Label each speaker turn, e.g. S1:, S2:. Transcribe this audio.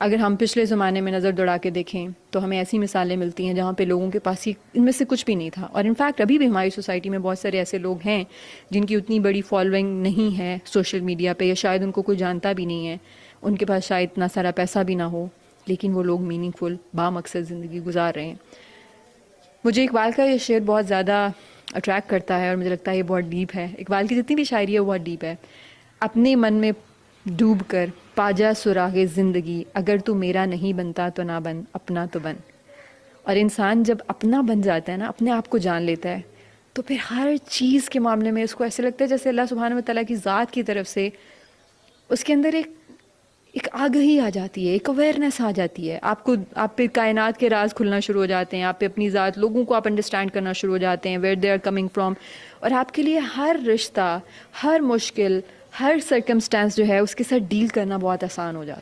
S1: اگر ہم پچھلے زمانے میں نظر دوڑا کے دیکھیں تو ہمیں ایسی مثالیں ملتی ہیں جہاں پہ لوگوں کے پاس ان میں سے کچھ بھی نہیں تھا. اور انفیکٹ ابھی بھی ہماری سوسائٹی میں بہت سارے ایسے لوگ ہیں جن کی اتنی بڑی فالوئنگ نہیں ہے سوشل میڈیا پہ, یا شاید ان کو کوئی جانتا بھی نہیں ہے, ان کے پاس شاید اتنا سارا پیسہ بھی نہ ہو, لیکن وہ لوگ میننگ فل بامقصد زندگی گزار رہے ہیں. مجھے اقبال کا یہ شعر بہت زیادہ اٹریکٹ کرتا ہے اور مجھے لگتا ہے یہ بہت ڈیپ ہے. اقبال کی جتنی بھی شاعری ہے وہ بہت ڈیپ ہے. اپنے من میں ڈوب کر پا جا سراغ زندگی, اگر تو میرا نہیں بنتا تو نہ بن, اپنا تو بن. اور انسان جب اپنا بن جاتا ہے نا, اپنے آپ کو جان لیتا ہے, تو پھر ہر چیز کے معاملے میں اس کو ایسے لگتا ہے جیسے اللہ سبحانہ و تعالیٰ کی ذات کی طرف سے اس کے اندر ایک آگہی آ جاتی ہے, ایک اویئرنیس آ جاتی ہے. آپ پہ کائنات کے راز کھلنا شروع ہو جاتے ہیں, آپ پہ اپنی ذات, لوگوں کو آپ انڈرسٹینڈ کرنا شروع ہو جاتے ہیں, where they are coming from. اور آپ کے لیے ہر رشتہ, ہر مشکل, ہر سرکمسٹانس جو ہے اس کے ساتھ ڈیل کرنا بہت آسان ہو جاتا ہے.